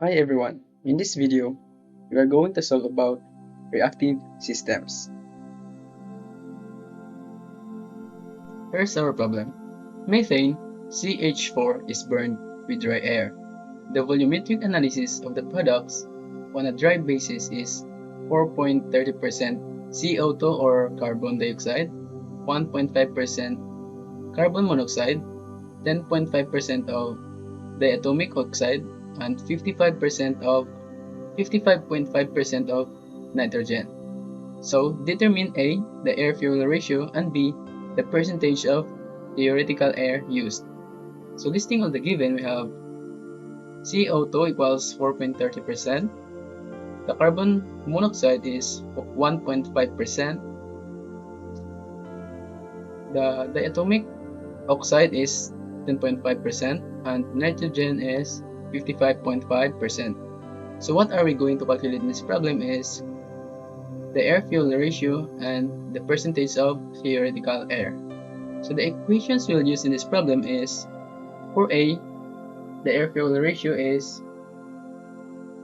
Hi everyone, in this video, we are going to solve about reactive systems. Here's our problem. Methane, CH4, is burned with dry air. The volumetric analysis of the products on a dry basis is 4.30% CO2 or carbon dioxide, 1.5% carbon monoxide, 10.5% of diatomic oxide, and 55.5% of nitrogen. So determine A, the air-fuel ratio, and B, the percentage of theoretical air used. So listing of the given, we have CO2 equals 4.30%, the carbon monoxide is 1.5%, the diatomic oxide is 10.5%, and nitrogen is 55.5%. So what are we going to calculate in this problem is the air-fuel ratio and the percentage of theoretical air. So the equations we'll use in this problem is, for A, the air-fuel ratio is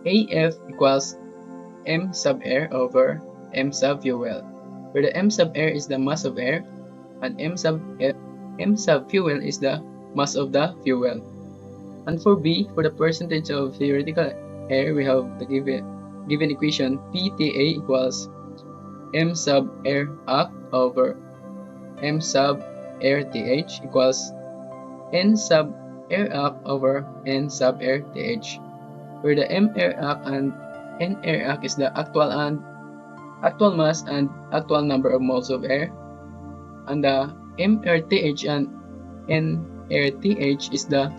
AF equals M sub air over M sub fuel, where the M sub air is the mass of air and M sub fuel is the mass of the fuel. And for B, for the percentage of theoretical air, we have the given equation PTA equals M sub air arc over M sub air TH equals N sub air arc over N sub air TH, where the M air arc and N air arc is the actual mass and actual number of moles of air, and the M air TH and N air TH is the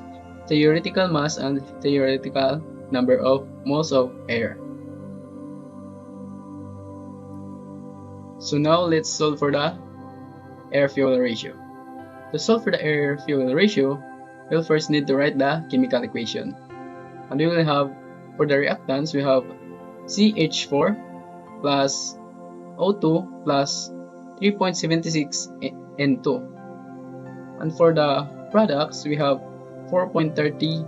theoretical mass and theoretical number of moles of air. So now let's solve for the air-fuel ratio. To solve for the air-fuel ratio, we'll first need to write the chemical equation. And we will have, for the reactants, we have CH4 plus O2 plus 3.76 N2. And for the products, we have 4.30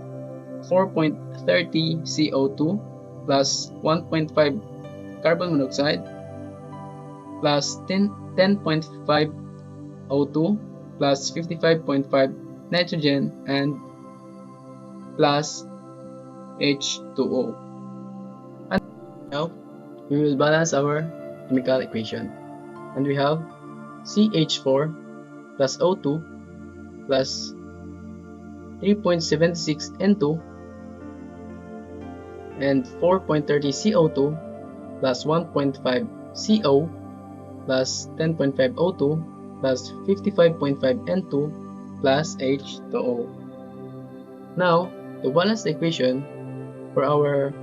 CO2 plus 1.5 carbon monoxide plus 10.5 O2 plus 55.5 nitrogen and plus H2O. And now we will balance our chemical equation. And we have CH4 plus O2 plus 3.76 N2 and 4.30 CO2 plus 1.5 CO plus 10.5 O2 plus 55.5 N2 plus H2O. Now, to balance the equation, for our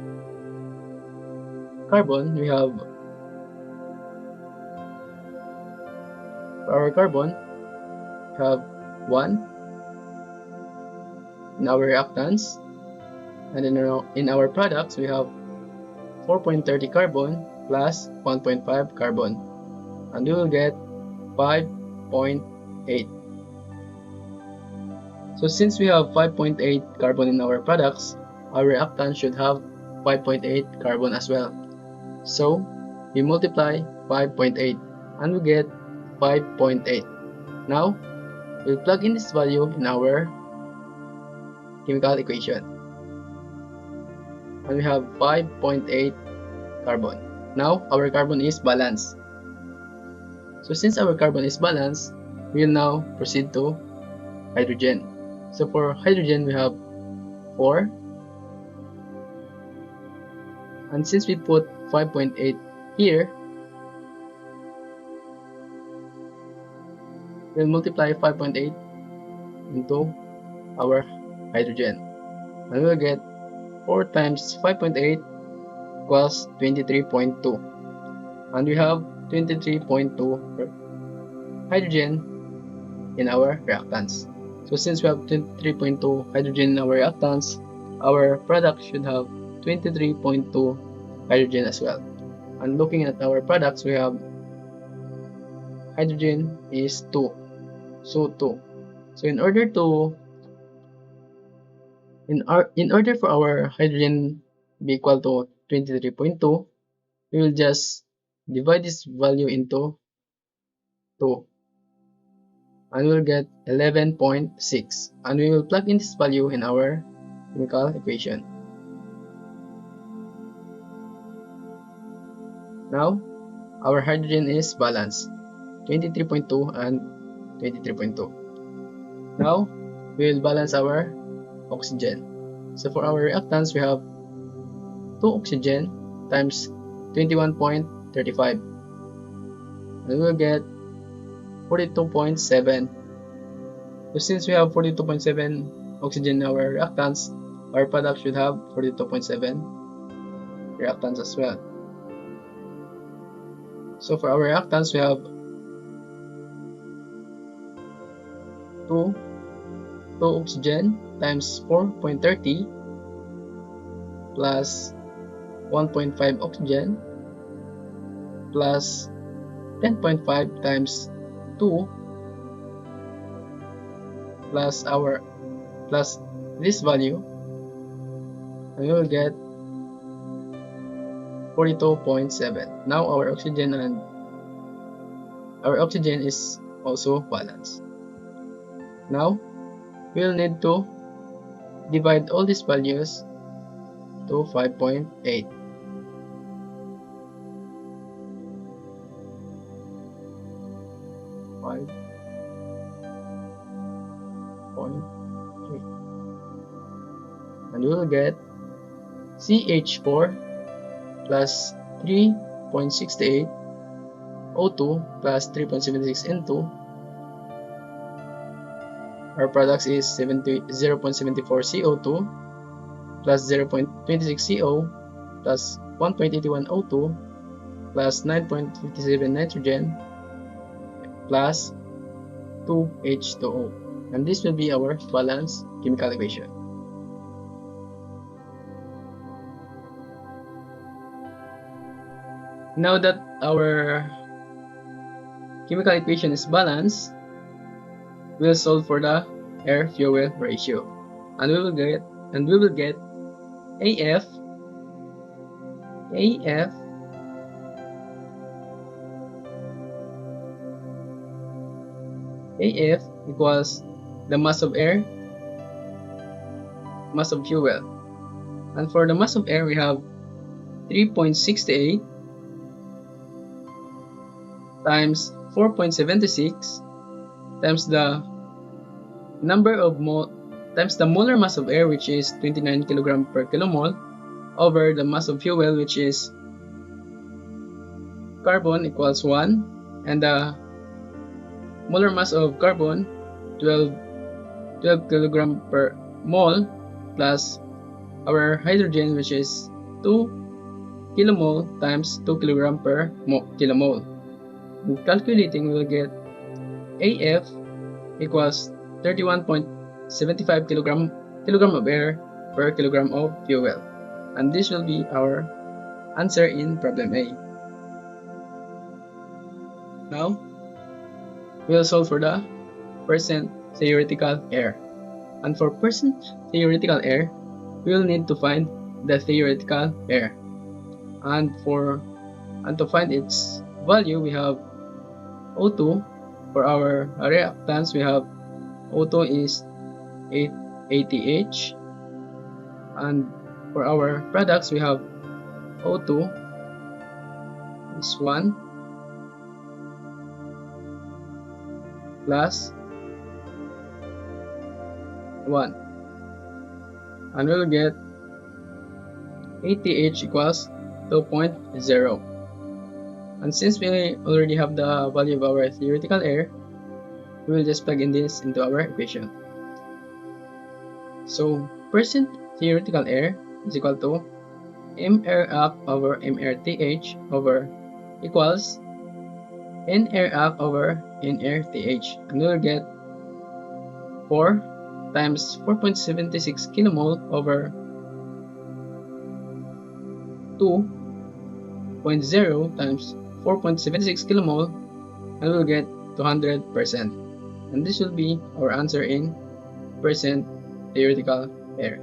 carbon, we have 1 in our reactants, and in our products we have 4.30 carbon plus 1.5 carbon, and we will get 5.8. So since we have 5.8 carbon in our products, our reactant should have 5.8 carbon as well. So we multiply 5.8 and we get 5.8. Now we'll plug in this value in our chemical equation, and we have 5.8 carbon. Now our carbon is balanced. So since our carbon is balanced, we will now proceed to hydrogen. So for hydrogen we have 4, and since we put 5.8 here, we'll multiply 5.8 into our hydrogen, and we'll get 4 times 5.8 equals 23.2, and we have 23.2 hydrogen in our reactants. So since we have 23.2 hydrogen in our reactants, our product should have 23.2 hydrogen as well. And looking at our products, we have hydrogen is 2, so 2. So in order for our hydrogen be equal to 23.2, we will just divide this value into 2 and we'll get 11.6, and we will plug in this value in our chemical equation. Now our hydrogen is balanced, 23.2 and 23.2. Now we will balance our oxygen. So for our reactants, we have 2 oxygen times 21.35, and we will get 42.7. So since we have 42.7 oxygen in our reactants, our product should have 42.7 reactants as well. So for our reactants, we have 2 oxygen times 4.30 plus 1.5 oxygen plus 10.5 times 2 plus this value, and we will get 42.7. Now our oxygen is also balanced. Now we will need to divide all these values to 5.8. 5.8, and we will get CH4 plus 3.68 O2 plus 3.76 N2. Our products is 0.74 CO2 plus 0.26 CO plus 1.81 O2 plus 9.57 nitrogen plus 2 H2O, and this will be our balanced chemical equation. Now that our chemical equation is balanced, we'll solve for the air-fuel ratio, and we will get AF equals the mass of air, mass of fuel, and for the mass of air we have 3.68 times 4.76 times the number of times the molar mass of air, which is 29 kg per kilomole, over the mass of fuel, which is carbon, equals 1, and the molar mass of carbon 12 kg per mole, plus our hydrogen, which is 2 kilomole times 2 kg per kilomole. In calculating, we will get AF equals 31.75 kilogram of air per kilogram of fuel, and this will be our answer in problem A. Now we'll solve for the percent theoretical air, and for percent theoretical air we will need to find the theoretical air, and to find its value we have O2. For our reactants, we have O2 is 80H, and for our products we have O2 is 1 plus 1, and we will get 80H equals 2.0. And since we already have the value of our theoretical air, we will just plug in this into our equation. So percent theoretical air is equal to m air up over m air th over equals n air up over n air th, and we will get 4 times 4.76 kilomole over 2.0 times 4.76 kilomole, and we'll get 200%, and this will be our answer in percent theoretical air.